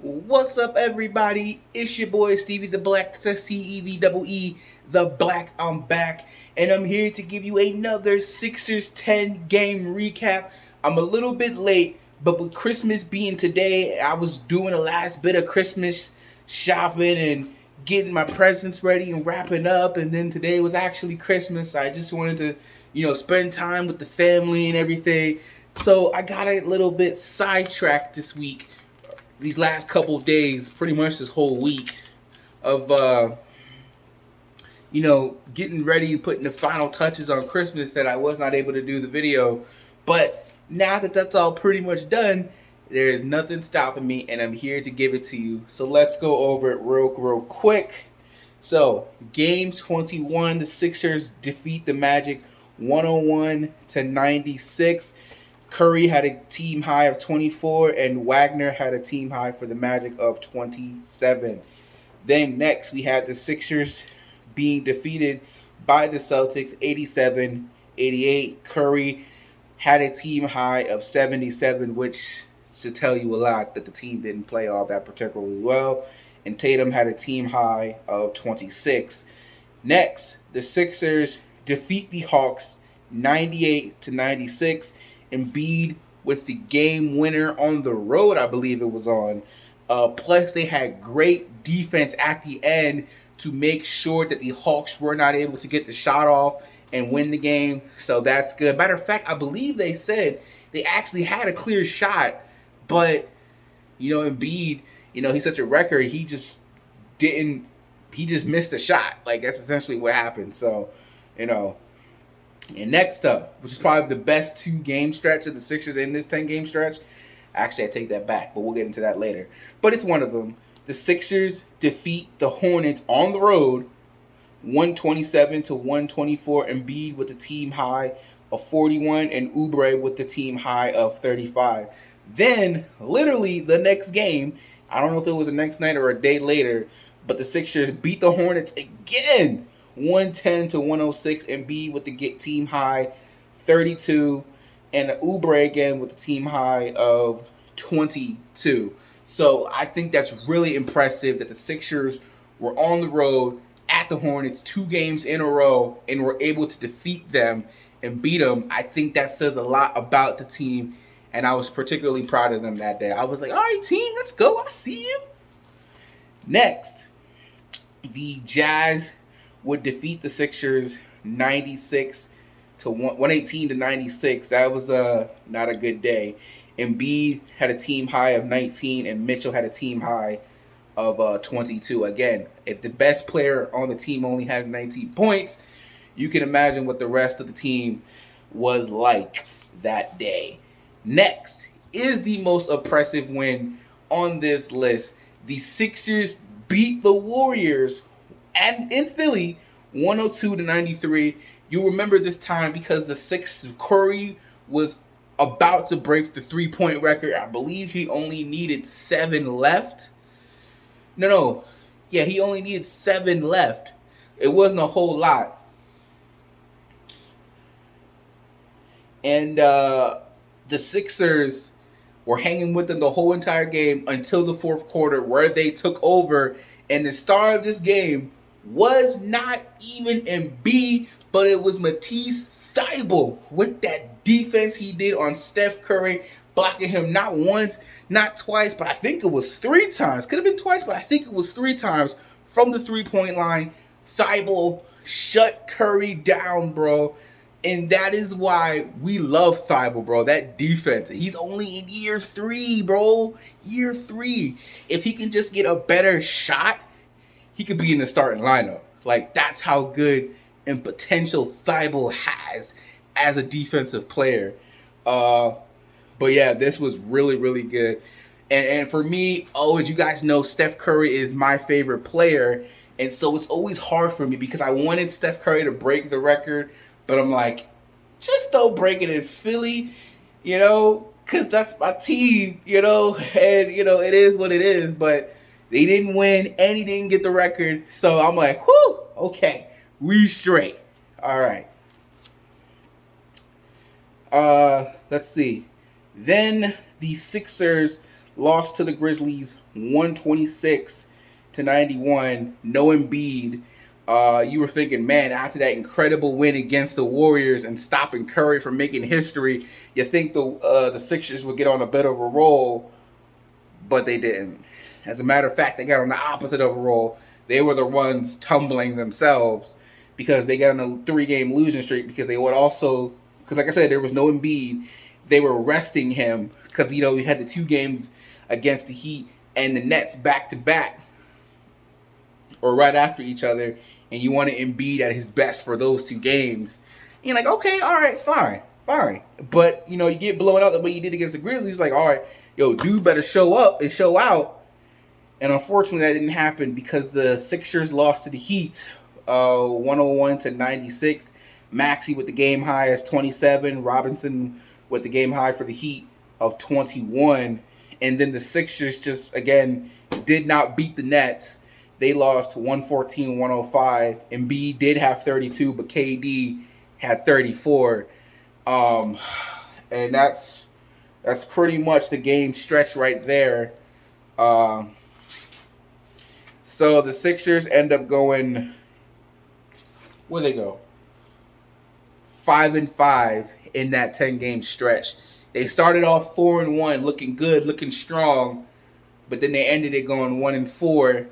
What's up, everybody? It's your boy Stevie the Black. That's Steve the Black. I'm back, and I'm here to give you another Sixers 10 game recap. I'm a little bit late, but with Christmas being today, I was doing the last bit of Christmas shopping and getting my presents ready and wrapping up. And then today was actually Christmas. So I just wanted to, spend time with the family and everything. So I got a little bit sidetracked this week, these last couple of days, pretty much this whole week of getting ready and putting the final touches on Christmas, that I was not able to do the video. But now that that's all pretty much done, there is nothing stopping me, and I'm here to give it to you. So let's go over it real quick. So game 21, the Sixers defeat the Magic 101-96. Curry had a team high of 24, and Wagner had a team high for the Magic of 27. Then next, we had the Sixers being defeated by the Celtics 87-88. Curry had a team high of 77, which should tell you a lot that the team didn't play all that particularly well. And Tatum had a team high of 26. Next, the Sixers defeat the Hawks 98-96. Embiid with the game winner on the road, I believe it was on. Plus, they had great defense at the end to make sure that the Hawks were not able to get the shot off and win the game. So that's good. Matter of fact, I believe they said they actually had a clear shot, but Embiid, he's such a record. He just missed a shot. Like, that's essentially what happened. So, And next up, which is probably the best 2-game stretch of the Sixers in this 10-game stretch. Actually, I take that back, but we'll get into that later. But it's one of them. The Sixers defeat the Hornets on the road 127-124. Embiid with the team high of 41 and Oubre with the team high of 35. Then, literally the next game, I don't know if it was the next night or a day later, but the Sixers beat the Hornets again 110-106. Embiid with the team high 32, and Oubre again with the team high of 22. So I think that's really impressive that the Sixers were on the road at the Hornets 2 games in a row and were able to defeat them and beat them. I think that says a lot about the team, and I was particularly proud of them that day. I was like, all right, team, let's go. I see you. Next, the Jazz would defeat the Sixers 118-96. That was not a good day. Embiid had a team high of 19, and Mitchell had a team high of 22. Again, if the best player on the team only has 19 points, you can imagine what the rest of the team was like that day. Next is the most oppressive win on this list. The Sixers beat the Warriors and in Philly 102-93. You remember this time because Curry was about to break the 3-point record. I believe he only needed 7 left. He only needed 7 left. It wasn't a whole lot. And the Sixers were hanging with them the whole entire game until the fourth quarter, where they took over. And the star of this game was not even Embiid, but it was Matisse Thybulle with that defense he did on Steph Curry, blocking him not once, not twice, but I think it was 3 times. Could have been twice, but I think it was 3 times from the 3-point line. Thybulle shut Curry down, bro. And that is why we love Thybulle, bro. That defense. He's only in year 3, bro. Year 3. If he can just get a better shot, he could be in the starting lineup. Like, that's how good and potential Thybulle has as a defensive player. But yeah, this was really good. And for me, as you guys know, Steph Curry is my favorite player. And so it's always hard for me because I wanted Steph Curry to break the record. But I'm like, just don't break it in Philly, because that's my team, and, it is what it is. But they didn't win, and he didn't get the record. So I'm like, whew, okay, we straight. All right. Let's see. Then the Sixers lost to the Grizzlies 126-91. No Embiid. You were thinking, man, after that incredible win against the Warriors and stopping Curry from making history, you think the Sixers would get on a bit of a roll, but they didn't. As a matter of fact, they got on the opposite of a roll. They were the ones tumbling themselves because they got on a 3-game losing streak because they would also, because like I said, there was no Embiid. They were resting him because, we had the 2 games against the Heat and the Nets back to back or right after each other, and you wanted Embiid at his best for those 2 games. And you're like, okay, all right, fine. But, you get blown out the way you did against the Grizzlies. Like, all right, dude better show up and show out. And unfortunately, that didn't happen because the Sixers lost to the Heat 101-96. Maxey with the game high as 27. Robinson with the game high for the Heat of 21. And then the Sixers just, again, did not beat the Nets. They lost 114-105. Embiid did have 32, but KD had 34. And that's pretty much the game stretch right there. So the Sixers end up going, where'd they go? 5-5 in that 10-game stretch. They started off 4-1, looking good, looking strong, but then they ended it going 1-4.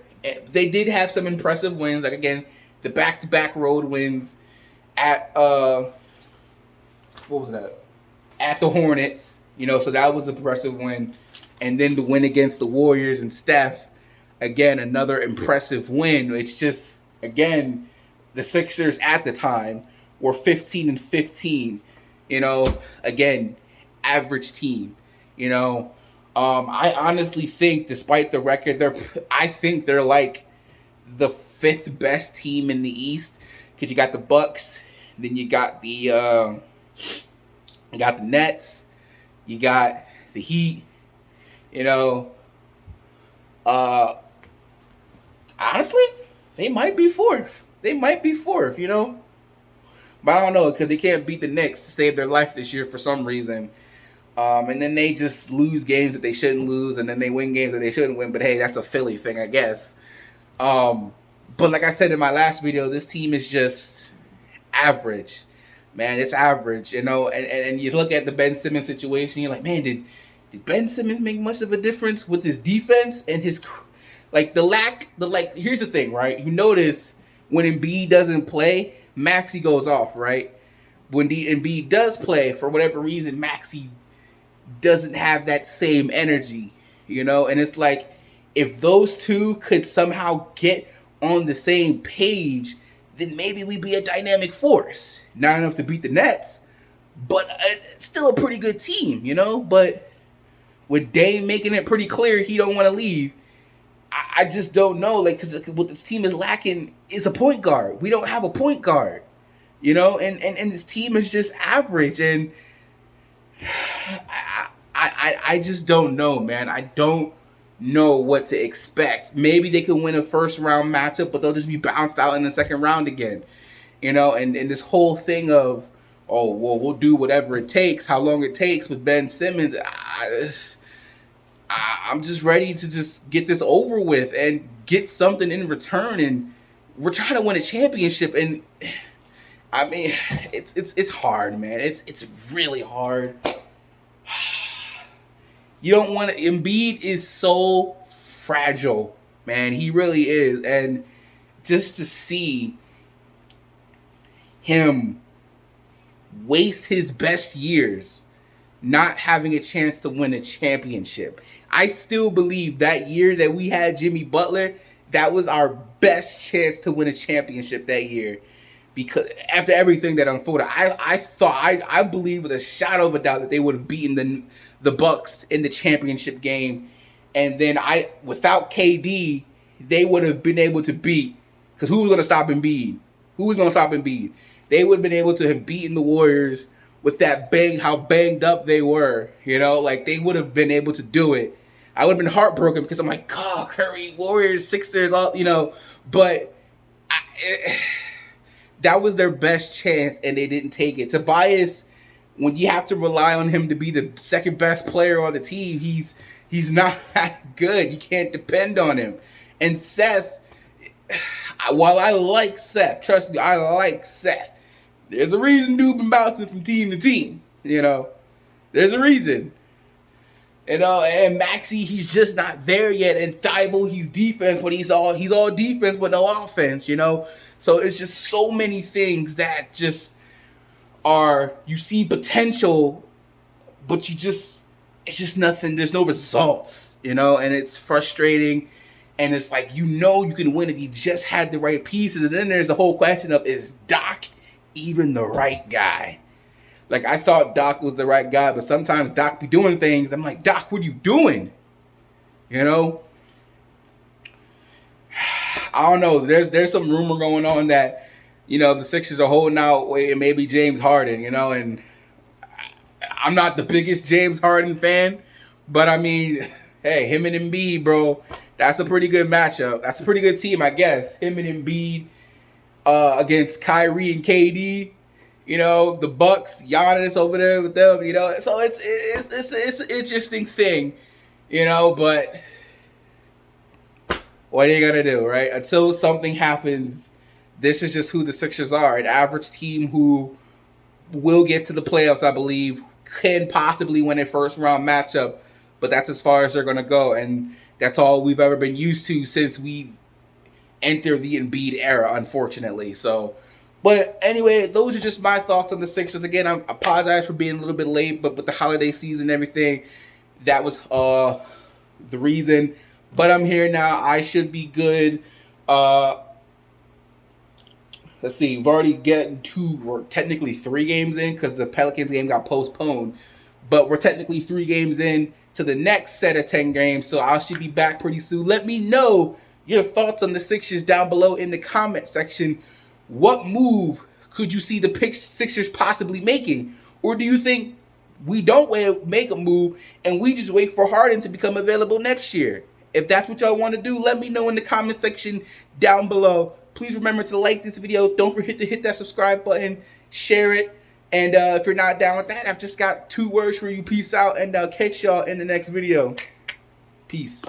They did have some impressive wins, like again, the back-to-back road wins at what was that? At the Hornets, so that was an impressive win, and then the win against the Warriors and Steph. Again, another impressive win. It's just, again, the Sixers at the time were 15-15. Again, average team. I honestly think, despite the record, I think they're like the 5th best team in the East because you got the Bucks, then you got the Nets, you got the Heat. Honestly, they might be fourth. But I don't know because they can't beat the Knicks to save their life this year for some reason. And then they just lose games that they shouldn't lose, and then they win games that they shouldn't win. But hey, that's a Philly thing, I guess. But like I said in my last video, this team is just average. Man, it's average, and you look at the Ben Simmons situation, you're like, man, did Ben Simmons make much of a difference with his defense and his... here's the thing, right? You notice when Embiid doesn't play, Maxey goes off, right? When Embiid does play, for whatever reason, Maxey doesn't have that same energy, And it's like, if those two could somehow get on the same page, then maybe we'd be a dynamic force. Not enough to beat the Nets, but still a pretty good team, But with Dame making it pretty clear he don't want to leave, I just don't know, because what this team is lacking is a point guard. We don't have a point guard, and this team is just average, and I just don't know, man. I don't know what to expect. Maybe they can win a first round matchup, but they'll just be bounced out in the second round again, and this whole thing of, oh, well, we'll do whatever it takes, how long it takes with Ben Simmons, I'm just ready to just get this over with and get something in return. And we're trying to win a championship. And I mean, it's hard, man. It's really hard. You don't want to. Embiid is so fragile, man. He really is. And just to see him waste his best years not having a chance to win a championship. I still believe that year that we had Jimmy Butler, that was our best chance to win a championship that year. Because after everything that unfolded, I believe with a shadow of a doubt that they would have beaten the Bucks in the championship game. And then without KD, they would have been able to beat, because who was going to stop Embiid? They would have been able to have beaten the Warriors with that how banged up they were, they would have been able to do it. I would have been heartbroken because I'm like, God, Curry, Warriors, Sixers, but that was their best chance and they didn't take it. Tobias, when you have to rely on him to be the second best player on the team, he's He's not that good. You can't depend on him. And Seth, while I like Seth, trust me, I like Seth. There's a reason dude been bouncing from team to team. There's a reason. And Maxey, he's just not there yet. And Thibault, he's defense, but he's all defense but no offense. So it's just so many things that just are, you see potential, but it's just nothing. There's no results, and it's frustrating. And it's like, you can win if you just had the right pieces. And then there's the whole question of, is Doc even the right guy? Like, I thought Doc was the right guy, but sometimes Doc be doing things. I'm like, Doc, what are you doing? I don't know. There's some rumor going on that, the Sixers are holding out waiting maybe James Harden, and I'm not the biggest James Harden fan, but I mean, hey, him and Embiid, bro, that's a pretty good matchup. That's a pretty good team, I guess. Him and Embiid against Kyrie and KD. The Bucks, Giannis over there with them. So it's an interesting thing, But what are you gonna do, right? Until something happens, this is just who the Sixers are. An average team who will get to the playoffs, I believe, can possibly win a first round matchup, but that's as far as they're gonna go, and that's all we've ever been used to since we entered the Embiid era, unfortunately. So, but anyway, those are just my thoughts on the Sixers. Again, I apologize for being a little bit late, but with the holiday season and everything, that was the reason. But I'm here now. I should be good. Let's see. We've already gotten 2 or technically 3 games in because the Pelicans game got postponed. But we're technically 3 games in to the next set of 10 games. So I should be back pretty soon. Let me know your thoughts on the Sixers down below in the comment section. What move could you see the Sixers possibly making? Or do you think we don't make a move and we just wait for Harden to become available next year? If that's what y'all want to do, let me know in the comment section down below. Please remember to like this video. Don't forget to hit that subscribe button, share it. And if you're not down with that, I've just got 2 words for you. Peace out, and I'll catch y'all in the next video. Peace.